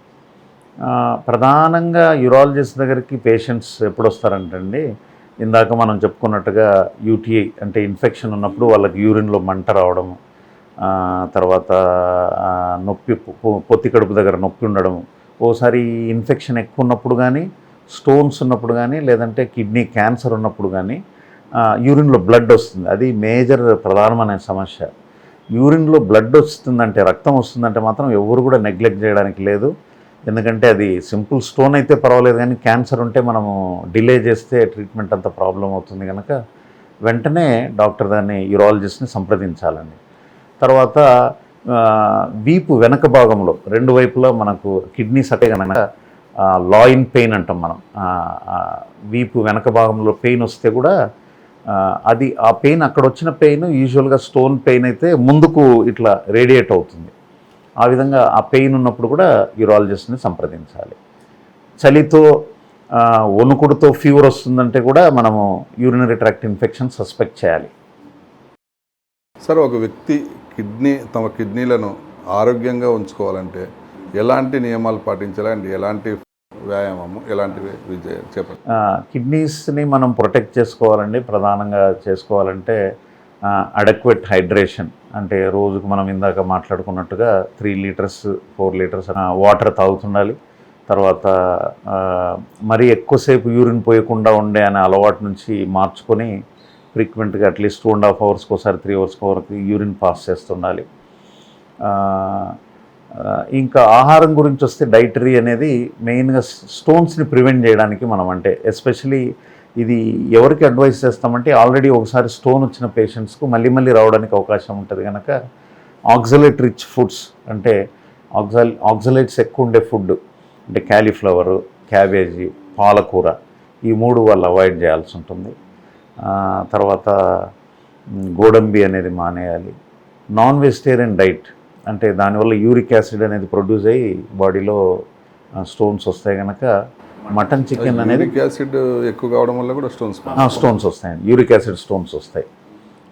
ప్రధానంగా యూరాలజిస్ట్ దగ్గరికి పేషెంట్స్ ఎప్పుడు వస్తారంటండి, ఇందాక మనం చెప్పుకున్నట్టుగా యూటీఐ అంటే ఇన్ఫెక్షన్ ఉన్నప్పుడు వాళ్ళకి యూరిన్లో మంట రావడము, తర్వాత నొప్పి పొత్తి కడుపు దగ్గర నొప్పి ఉండడము, ఓసారి ఇన్ఫెక్షన్ ఎక్కువ ఉన్నప్పుడు కానీ, స్టోన్స్ ఉన్నప్పుడు కానీ, లేదంటే కిడ్నీ క్యాన్సర్ ఉన్నప్పుడు కానీ యూరిన్లో బ్లడ్ వస్తుంది. అది మేజర్ ప్రధానమైన సమస్య. యూరిన్లో బ్లడ్ వస్తుందంటే, రక్తం వస్తుందంటే మాత్రం ఎవరు కూడా నెగ్లెక్ట్ చేయడానికి లేదు. ఎందుకంటే అది సింపుల్ స్టోన్ అయితే పర్వాలేదు, కానీ క్యాన్సర్ ఉంటే మనము డిలే చేస్తే ట్రీట్మెంట్ అంత ప్రాబ్లం అవుతుంది కనుక వెంటనే డాక్టర్ దాన్ని యూరాలజిస్ట్ని సంప్రదించాలండి. తర్వాత వీపు వెనక భాగంలో 2 వైపులా మనకు కిడ్నీస్ అంటే కనుక లాయిన్ పెయిన్ అంటాం మనం, వీపు వెనక భాగంలో పెయిన్ వస్తే కూడా అది ఆ పెయిన్ అక్కడ వచ్చిన పెయిన్ యూజువల్గా స్టోన్ పెయిన్ అయితే ముందుకు ఇట్లా రేడియేట్ అవుతుంది. ఆ విధంగా ఆ పెయిన్ ఉన్నప్పుడు కూడా యూరాలజిస్ట్ని సంప్రదించాలి. చలితో వణుకుడుతో ఫీవర్ వస్తుందంటే కూడా మనము యూరినరీ ట్రాక్ట్ ఇన్ఫెక్షన్ సస్పెక్ట్ చేయాలి. సార్, ఒక వ్యక్తి తమ కిడ్నీలను ఆరోగ్యంగా ఉంచుకోవాలంటే ఎలాంటి నియమాలు పాటించాలి అండ్ ఎలాంటి వ్యాయామము ఎలాంటివి చెప్పండి? కిడ్నీస్ని మనం ప్రొటెక్ట్ చేసుకోవాలండి. ప్రధానంగా చేసుకోవాలంటే అడక్వేట్ హైడ్రేషన్ అంటే రోజుకు మనం ఇందాక మాట్లాడుకున్నట్టుగా 3 లీటర్స్ 4 లీటర్స్ వాటర్ తాగుతుండాలి. తర్వాత మరీ ఎక్కువసేపు యూరిన్ పోయకుండా ఉండే అనే అలవాటు నుంచి మార్చుకొని ఫ్రీక్వెంట్గా అట్లీస్ట్ 2.5 hours ఒకసారి 3 hours వరకు యూరిన్ పాస్ చేస్తుండాలి. ఇంకా ఆహారం గురించి వస్తే డైటరీ అనేది మెయిన్గా స్టోన్స్ని ప్రివెంట్ చేయడానికి మనం అంటే ఎస్పెషలీ ఇది ఎవరికి అడ్వైస్ చేస్తామంటే ఆల్రెడీ ఒకసారి స్టోన్ వచ్చిన పేషెంట్స్కు మళ్ళీ రావడానికి అవకాశం ఉంటుంది కనుక ఆక్సలేట్ రిచ్ ఫుడ్స్ అంటే ఆక్సలేట్స్ ఎక్కువ ఉండే ఫుడ్ అంటే క్యాలీఫ్లవరు, క్యాబేజీ, పాలకూర, ఈ 3 వాళ్ళు అవాయిడ్ చేయాల్సి ఉంటుంది. తర్వాత గోడంబి అనేది మానేయాలి. నాన్ వెజిటేరియన్ డైట్ అంటే దానివల్ల యూరిక్ యాసిడ్ అనేది ప్రొడ్యూస్ అయ్యి బాడీలో స్టోన్స్ వస్తాయి కనుక మటన్, చికెన్ అనేది యూరిక్ యాసిడ్ ఎక్కువ కావడం వల్ల కూడా స్టోన్స్ వస్తాయండి. యూరిక్ యాసిడ్ స్టోన్స్ వస్తాయి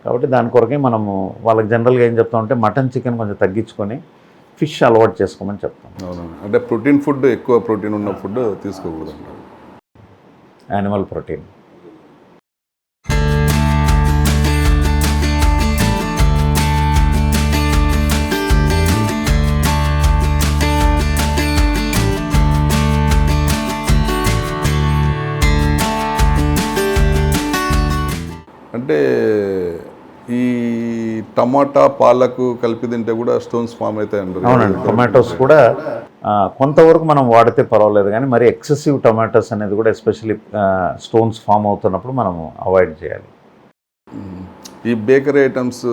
కాబట్టి దాని కొరకే మనము వాళ్ళకి జనరల్గా ఏం చెప్తామంటే మటన్, చికెన్ కొంచెం తగ్గించుకొని ఫిష్ అలవాటు చేసుకోమని చెప్తాం. అంటే ప్రోటీన్ ఫుడ్, ఎక్కువ ప్రోటీన్ ఉన్న ఫుడ్ తీసుకోకూడదు, యానిమల్ ప్రోటీన్. అంటే ఈ టమాటా పాలకు కలిపి తింటే కూడా స్టోన్స్ ఫామ్ అవుతాయి అంటారు. అవునండి, టొమాటోస్ కూడా కొంతవరకు మనం వాడితే పర్వాలేదు, కానీ మరి ఎక్సెసివ్ టొమాటోస్ అనేది కూడా ఎస్పెషల్లీ స్టోన్స్ ఫామ్ అవుతున్నప్పుడు మనం అవాయిడ్ చేయాలి. ఈ బేకరీ ఐటమ్స్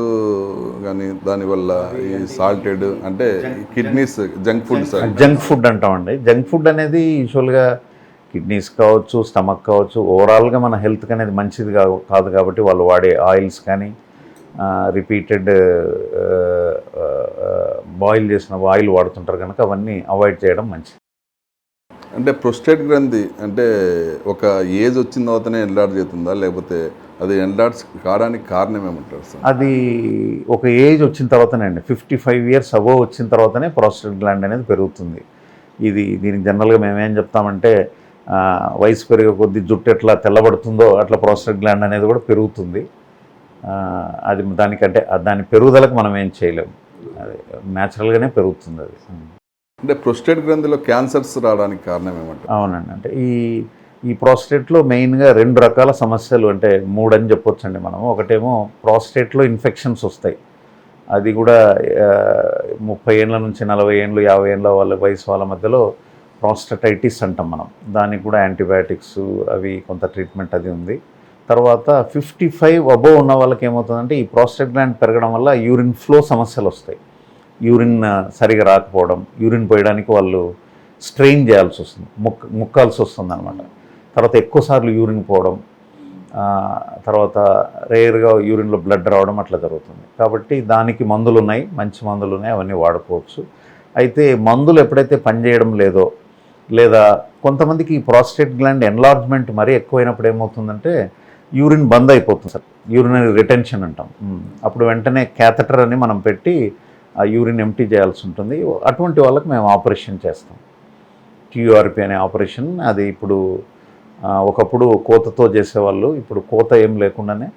కానీ దానివల్ల ఈ సాల్టెడ్ అంటే kidneys junk food sir. Junk food అంటామండి. జంక్ ఫుడ్ అనేది యూజువల్గా కిడ్నీస్ కావచ్చు, స్టమక్ కావచ్చు, ఓవరాల్గా మన హెల్త్కి అనేది మంచిది కాదు కాబట్టి వాళ్ళు వాడే ఆయిల్స్ కానీ రిపీటెడ్ బాయిల్ చేసిన ఆయిల్ వాడుతుంటారు కనుక అవన్నీ అవాయిడ్ చేయడం మంచిది. అంటే ప్రొస్టేట్ గ్రంథి అంటే ఒక ఏజ్ వచ్చిన తర్వాతనే ఎన్లార్జ్ అవుతుందా, లేకపోతే అది ఎన్లార్జ్ కావడానికి కారణం ఏమంటారు సార్? అది ఒక ఏజ్ వచ్చిన తర్వాతనే అండి, 55 years అబోవ్ వచ్చిన తర్వాతనే ప్రాస్టేట్ గ్లాండ్ అనేది పెరుగుతుంది. దీనికి జనరల్గా మేమేం చెప్తామంటే వయసు పెరిగే కొద్దీ జుట్టు ఎట్లా తెల్లబడుతుందో అట్లా ప్రాస్టేట్ గ్లాండ్ అనేది కూడా పెరుగుతుంది. అది దానికంటే దాని పెరుగుదలకు మనం ఏం చేయలేము, అది న్యాచురల్గానే పెరుగుతుంది అది. అంటే ప్రొస్టేట్ గ్రంథిలో క్యాన్సర్స్ రావడానికి కారణం ఏమంటారు? అవునండి, అంటే ఈ ప్రాస్టేట్లో మెయిన్గా 2 రకాల సమస్యలు, అంటే 3 అని చెప్పొచ్చండి మనం. ఒకటేమో ప్రాస్టేట్లో ఇన్ఫెక్షన్స్ వస్తాయి, అది కూడా 30 ఏళ్ళ నుంచి 40 ఏళ్ళు 50 ఏళ్ళ వాళ్ళ వయసు వాళ్ళ మధ్యలో ప్రాస్టటైటిస్ అంటాం మనం. దానికి కూడా యాంటీబయాటిక్స్ అవి కొంత ట్రీట్మెంట్ అది ఉంది. తర్వాత 55 అబోవ్ ఉన్న వాళ్ళకి ఏమవుతుందంటే ఈ ప్రాస్టేట్ గ్లాండ్ పెరగడం వల్ల యూరిన్ ఫ్లో సమస్యలు వస్తాయి. యూరిన్ సరిగా రాకపోవడం, యూరిన్ పోయడానికి వాళ్ళు స్ట్రెయిన్ చేయాల్సి వస్తుంది, ముక్కాల్సి వస్తుంది అనమాట. తర్వాత ఎక్కువసార్లు యూరిన్ పోవడం, తర్వాత రేర్గా యూరిన్లో బ్లడ్ రావడం అట్లా జరుగుతుంది. కాబట్టి దానికి మందులు ఉన్నాయి, మంచి మందులు ఉన్నాయి, అవన్నీ వాడుకోవచ్చు. అయితే మందులు ఎప్పుడైతే పనిచేయడం లేదో, లేదా కొంతమందికి ఈ ప్రాస్టేట్ గ్లాండ్ ఎన్లార్జ్మెంట్ మరీ ఎక్కువైనప్పుడు ఏమవుతుందంటే యూరిన్ బంద్ అయిపోతుంది సార్, యూరినరీ రిటెన్షన్ అంటాం. అప్పుడు వెంటనే క్యాథెటర్ అని మనం పెట్టి ఆ యూరిన్ ఎంటీ చేయాల్సి ఉంటుంది. అటువంటి వాళ్ళకి మేము ఆపరేషన్ చేస్తాం, TURP అనే ఆపరేషన్. అది ఇప్పుడు ఒకప్పుడు కోతతో చేసేవాళ్ళు, ఇప్పుడు కోత ఏం లేకుండానే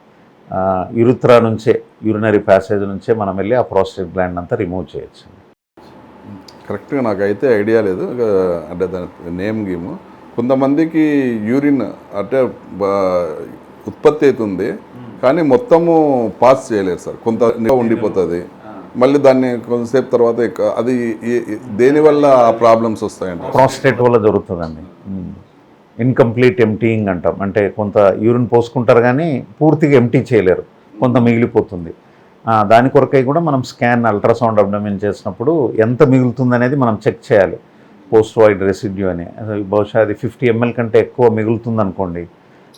యురిత్రా నుంచే, యూరినరీ ప్యాసేజ్ నుంచే మనం వెళ్ళి ఆ ప్రాస్టేట్ గ్లాండ్ అంతా రిమూవ్ చేయొచ్చు. కరెక్ట్గా నాకైతే ఐడియా లేదు, అంటే దాని నేమ్ గేమ్. కొంతమందికి యూరిన్ అంటే ఉత్పత్తి అవుతుంది కానీ మొత్తము పాస్ చేయలేరు సార్, కొంత ఉండిపోతుంది. మళ్ళీ దాన్ని కొంతసేపు తర్వాత అది దేనివల్ల ప్రాబ్లమ్స్ వస్తాయంట? ప్రాస్టేట్ వల్ల జరుగుతుందండి. ఇన్కంప్లీట్ ఎంటీయింగ్ అంటాం, అంటే కొంత యూరిన్ పోసుకుంటారు కానీ పూర్తిగా ఎంటీ చేయలేరు, కొంత మిగిలిపోతుంది. దాని కొరకై కూడా మనం స్కాన్, అల్ట్రాసౌండ్ అబ్డమిన్ చేసినప్పుడు ఎంత మిగులుతుంది అనేది మనం చెక్ చేయాలి. పోస్ట్ వైడ్ రెసిడ్యూ అని, బహుశా అది 50 ml కంటే ఎక్కువ మిగులుతుంది అనుకోండి,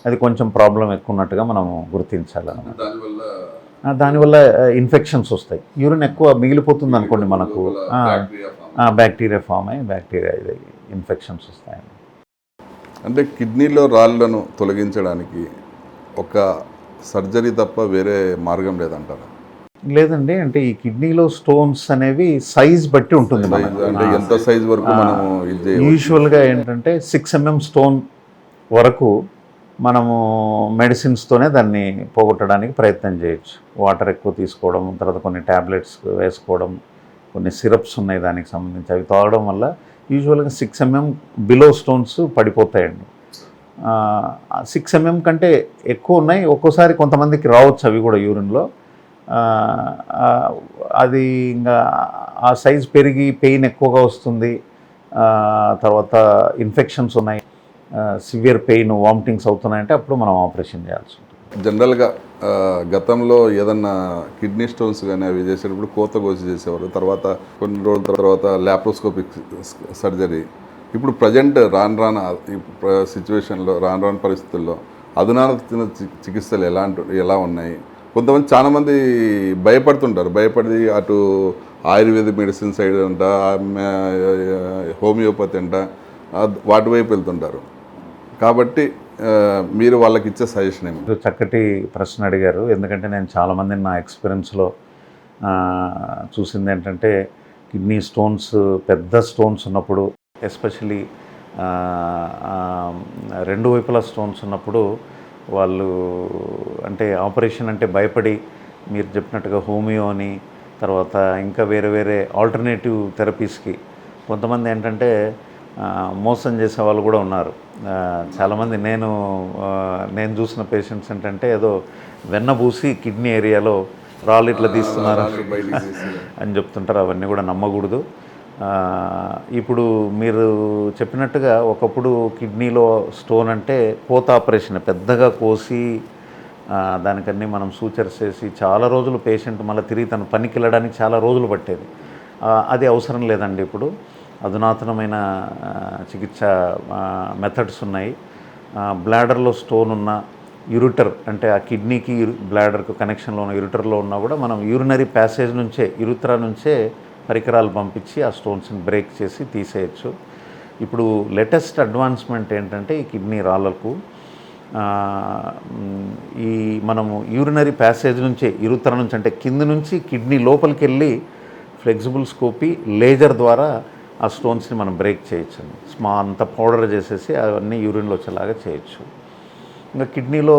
అది కొంచెం ప్రాబ్లం ఎక్కువ ఉన్నట్టుగా మనం గుర్తించాలన్నమాట. దానివల్ల ఇన్ఫెక్షన్స్ వస్తాయి. యూరిన్ ఎక్కువ మిగిలిపోతుంది అనుకోండి, మనకు బ్యాక్టీరియా ఫామ్ అయ్యి బ్యాక్టీరియా ఇది ఇన్ఫెక్షన్స్ వస్తాయండి. అంటే కిడ్నీలో రాళ్ళను తొలగించడానికి ఒక సర్జరీ తప్ప వేరే మార్గం లేదంటారా? లేదండి, అంటే ఈ కిడ్నీలో స్టోన్స్ అనేవి సైజ్ బట్టి ఉంటుంది. అంటే ఎంత సైజ్ వరకు మనము యూజువల్గా ఏంటంటే 6 mm స్టోన్ వరకు మనము మెడిసిన్స్తోనే దాన్ని పోగొట్టడానికి ప్రయత్నం చేయొచ్చు. వాటర్ ఎక్కువ తీసుకోవడం, తర్వాత కొన్ని ట్యాబ్లెట్స్ వేసుకోవడం, కొన్ని సిరప్స్ ఉన్నాయి దానికి సంబంధించి, అవి తాగడం వల్ల యూజువల్గా 6 mm బిలో స్టోన్స్ పడిపోతాయండి. 6 mm కంటే ఎక్కువ ఉన్నాయి, ఒక్కోసారి కొంతమందికి రావచ్చు అవి కూడా యూరిన్లో. అది ఇంకా ఆ సైజ్ పెరిగి పెయిన్ ఎక్కువగా వస్తుంది, తర్వాత ఇన్ఫెక్షన్స్ ఉన్నాయి, సివియర్ పెయిన్, వామిటింగ్స్ అవుతున్నాయంటే అప్పుడు మనం ఆపరేషన్ చేయాల్సి ఉంటుంది. జనరల్గా గతంలో ఏదన్నా కిడ్నీ స్టోన్స్ కానీ అవి చేసేటప్పుడు కోత కోసి చేసేవారు, తర్వాత కొన్ని రోజుల తర్వాత ల్యాప్రోస్కోపిక్ సర్జరీ. ఇప్పుడు ప్రజెంట్ రాను సిచ్యువేషన్లో, రాను పరిస్థితుల్లో అధునాతన చికిత్సలు ఎలా ఉన్నాయి? కొంతమంది చాలామంది భయపడి అటు ఆయుర్వేదిక్ మెడిసిన్ సైడ్ అంట, హోమియోపతి అంట, వాటి వైపు వెళ్తుంటారు. కాబట్టి మీరు వాళ్ళకి ఇచ్చే సజెషన్ ఏమి? చక్కటి ప్రశ్న అడిగారు, ఎందుకంటే నేను చాలామందిని నా ఎక్స్పీరియన్స్లో చూసింది ఏంటంటే కిడ్నీ స్టోన్స్, పెద్ద స్టోన్స్ ఉన్నప్పుడు, ఎస్పెషలీ 2 వైపులా స్టోన్స్ ఉన్నప్పుడు వాళ్ళు అంటే ఆపరేషన్ అంటే భయపడి, మీరు చెప్పినట్టుగా హోమియో అని, తర్వాత ఇంకా వేరే ఆల్టర్నేటివ్ థెరపీస్కి కొంతమంది ఏంటంటే మోసం చేసే వాళ్ళు కూడా ఉన్నారు. చాలామంది నేను చూసిన పేషెంట్స్ ఏంటంటే ఏదో వెన్నబూసి కిడ్నీ ఏరియాలో రాళ్ళు ఇట్లా తీస్తున్నారు అని చెప్తుంటారు. అవన్నీ కూడా నమ్మకూడదు. ఇప్పుడు మీరు చెప్పినట్టుగా ఒకప్పుడు కిడ్నీలో స్టోన్ అంటే కోత ఆపరేషన్, పెద్దగా కోసి దానికన్నీ మనం సూచర్స్ చేసి చాలా రోజులు పేషెంట్ మళ్ళీ తిరిగి తన పనికి వెళ్ళడానికి చాలా రోజులు పట్టేది. అది అవసరం లేదండి. ఇప్పుడు అధునాతనమైన చికిత్స మెథడ్స్ ఉన్నాయి. బ్లాడర్లో స్టోన్ ఉన్న యూరిటర్ అంటే ఆ కిడ్నీకి బ్లాడర్కు కనెక్షన్లో ఉన్న యూరిటర్లో ఉన్నా కూడా మనం యూరినరీ ప్యాసేజ్ నుంచే యూరిత్రా నుంచే పరికరాలు పంపించి ఆ స్టోన్స్ని బ్రేక్ చేసి తీసేయచ్చు. ఇప్పుడు లేటెస్ట్ అడ్వాన్స్మెంట్ ఏంటంటే ఈ కిడ్నీ రాళ్ళకు ఈ మనము యూరినరీ ప్యాసేజ్ నుంచే యూరిత్రా నుంచి అంటే కింద నుంచి కిడ్నీ లోపలికి వెళ్ళి ఫ్లెక్సిబుల్ స్కోపీ లేజర్ ద్వారా ఆ స్టోన్స్ని మనం బ్రేక్ చేయొచ్చు. అంత పౌడర్ చేసేసి అవన్నీ యూరిన్లో వచ్చేలాగా చేయొచ్చు. ఇంకా కిడ్నీలో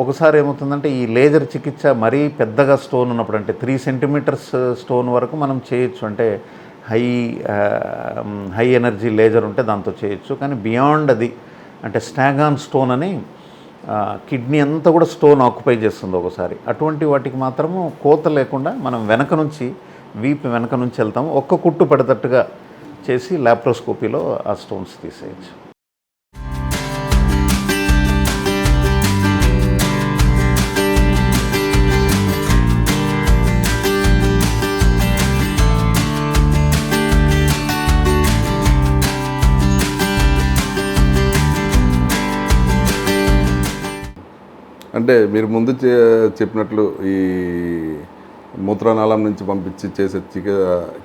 ఒకసారి ఏమవుతుందంటే ఈ లేజర్ చికిత్స మరీ పెద్దగా స్టోన్ ఉన్నప్పుడు అంటే 3 సెంటీమీటర్స్ స్టోన్ వరకు మనం చేయొచ్చు. అంటే హై ఎనర్జీ లేజర్ ఉంటే దాంతో చేయొచ్చు. కానీ బియాండ్ అది అంటే స్టాగాన్ స్టోన్ అని కిడ్నీ అంతా కూడా స్టోన్ ఆక్యుపై చేస్తుంది ఒకసారి. అటువంటి వాటికి మాత్రము కోత లేకుండా మనం వెనక నుంచి వీపు వెనక నుంచి వెళ్తాము. ఒక్క కుట్టు పడేటట్టుగా చేసి ల్యాప్రోస్కోపీలో ఆ స్టోన్స్ తీసేయచ్చు. అంటే మీరు ముందు చెప్పినట్లు ఈ మూత్రనాళం నుంచి పంపించి చేసే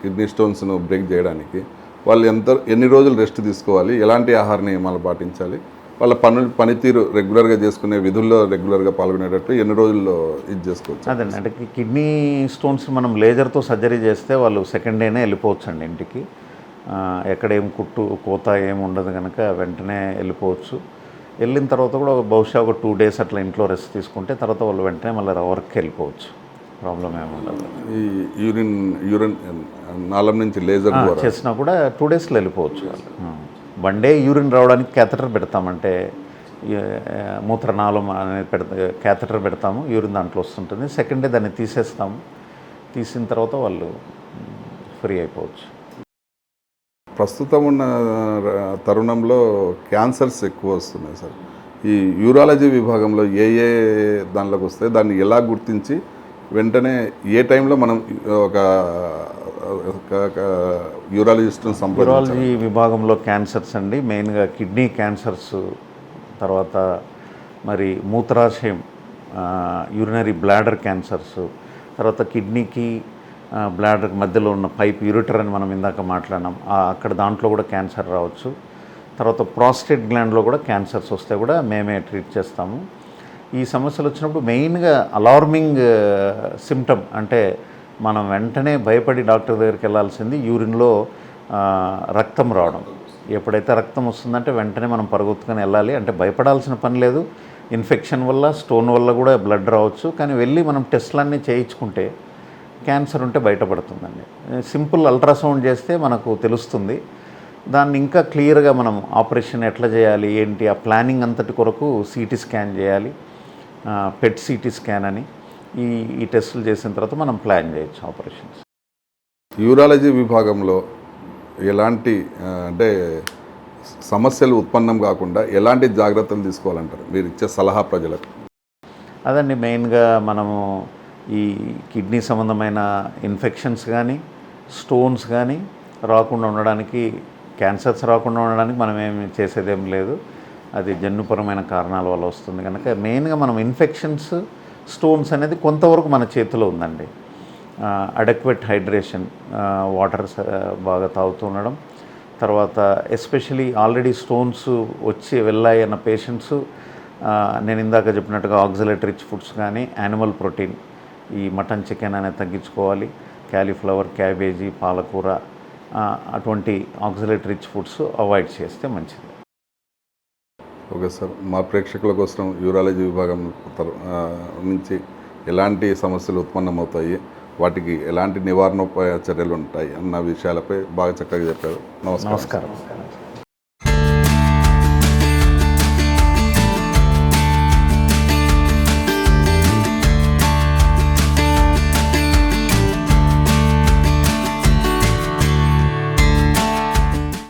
కిడ్నీ స్టోన్స్ను బ్రేక్ చేయడానికి వాళ్ళు ఎన్ని రోజులు రెస్ట్ తీసుకోవాలి, ఎలాంటి ఆహార నియమాలు పాటించాలి, వాళ్ళ పనితీరు రెగ్యులర్గా చేసుకునే విధుల్లో రెగ్యులర్గా పాల్గొనేటట్టు ఎన్ని రోజుల్లో ఇది చేసుకోవచ్చు? అదండి, అంటే కిడ్నీ స్టోన్స్ మనం లేజర్తో సర్జరీ చేస్తే వాళ్ళు సెకండ్ డేనే వెళ్ళిపోవచ్చండి ఇంటికి. ఎక్కడేం కోత ఏమి ఉండదు కనుక వెంటనే వెళ్ళిపోవచ్చు. వెళ్ళిన తర్వాత కూడా బహుశా ఒక 2 days అట్లా ఇంట్లో రెస్ట్ తీసుకుంటే తర్వాత వాళ్ళు వెంటనే మళ్ళీ వర్క్కి వెళ్ళిపోవచ్చు. ప్రాబ్లం ఏమి ఉండదు. ఈ యూరిన్ నాళం నుంచి లేజర్ చేసినా కూడా 2 daysలో వెళ్ళిపోవచ్చు వాళ్ళు. 1 day యూరిన్ రావడానికి క్యాథెటర్ పెడతామంటే మూత్రనాళం అనేది క్యాథెటర్ పెడతాము, యూరిన్ దాంట్లో వస్తుంటుంది. సెకండ్ డే దాన్ని తీసేస్తాము. తీసిన తర్వాత వాళ్ళు ఫ్రీ అయిపోవచ్చు. ప్రస్తుతం ఉన్న తరుణంలో క్యాన్సర్స్ ఎక్కువ వస్తున్నాయి సార్. ఈ యూరాలజీ విభాగంలో ఏ దానిలోకి వస్తే దాన్ని ఎలా గుర్తించి వెంటనే ఏ టైంలో మనం ఒక యూరాలజిస్ట్ని సంప్రదించాలి? యూరాలజీ విభాగంలో క్యాన్సర్స్ అండి, మెయిన్గా కిడ్నీ క్యాన్సర్స్, తర్వాత మరి మూత్రాశయం యూరినరీ బ్లాడర్ క్యాన్సర్స్, తర్వాత కిడ్నీకి బ్లాడర్ మధ్యలో ఉన్న పైప్ యూరిటర్ అని మనం ఇందాక మాట్లాడినాం, అక్కడ దాంట్లో కూడా క్యాన్సర్ రావచ్చు. తర్వాత ప్రాస్టేట్ గ్లాండ్లో కూడా క్యాన్సర్స్ వస్తే కూడా మేమే ట్రీట్ చేస్తాము. ఈ సమస్యలు వచ్చినప్పుడు మెయిన్గా అలార్మింగ్ సిమ్టమ్ అంటే మనం వెంటనే భయపడి డాక్టర్ దగ్గరికి వెళ్ళాల్సింది యూరిన్లో రక్తం రావడం. ఎప్పుడైతే రక్తం వస్తుందంటే వెంటనే మనం పరుగుతుకొని వెళ్ళాలి. అంటే భయపడాల్సిన పని లేదు. ఇన్ఫెక్షన్ వల్ల స్టోన్ వల్ల కూడా బ్లడ్ రావచ్చు. కానీ వెళ్ళి మనం టెస్టులన్నీ చేయించుకుంటే క్యాన్సర్ ఉంటే బయటపడుతుందండి. సింపుల్ అల్ట్రాసౌండ్ చేస్తే మనకు తెలుస్తుంది. దాన్ని ఇంకా క్లియర్గా మనం ఆపరేషన్ ఎట్లా చేయాలి ఏంటి ఆ ప్లానింగ్ అంతటి కొరకు సిటీ స్కాన్ చేయాలి, పెట్ సిటీ స్కాన్ అని. ఈ టెస్టులు చేసిన తర్వాత మనం ప్లాన్ చేయొచ్చు ఆపరేషన్స్. యూరాలజీ విభాగంలో ఎలాంటి అంటే సమస్యలు ఉత్పన్నం కాకుండా ఎలాంటి జాగ్రత్తలు తీసుకోవాలంటారు మీరు ఇచ్చే సలహా ప్రజలకు? అదండి, మెయిన్గా మనము ఈ కిడ్నీ సంబంధమైన ఇన్ఫెక్షన్స్ కానీ స్టోన్స్ కానీ రాకుండా ఉండడానికి, క్యాన్సర్స్ రాకుండా ఉండడానికి మనం ఏమి చేసేదేం లేదు. అది జన్యుపరమైన కారణాల వల్ల వస్తుంది కనుక మెయిన్గా మనం ఇన్ఫెక్షన్స్ స్టోన్స్ అనేది కొంతవరకు మన చేతిలో ఉందండి. అడెక్వేట్ హైడ్రేషన్, వాటర్ బాగా తాగుతూ ఉండడం, తర్వాత ఎస్పెషలీ ఆల్రెడీ స్టోన్స్ వచ్చి వెళ్ళాయి అన్న పేషెంట్స్ నేను ఇందాక చెప్పినట్టుగా ఆక్సిలేట్ రిచ్ ఫుడ్స్ కానీ యానిమల్ ప్రోటీన్, ఈ మటన్ చికెన్ అనేది తగ్గించుకోవాలి. క్యాలీఫ్లవర్, క్యాబేజీ, పాలకూర అటువంటి ఆక్సిలేట్ రిచ్ ఫుడ్స్ అవాయిడ్ చేస్తే మంచిది. ఓకే సార్, మా ప్రేక్షకుల కోసం యూరాలజీ విభాగం నుంచి ఎలాంటి సమస్యలు ఉత్పన్నమవుతాయి, వాటికి ఎలాంటి నివారణోపాయ చర్యలు ఉంటాయి అన్న విషయాలపై బాగా చక్కగా చెప్పారు. నమస్కారం. నమస్కారం.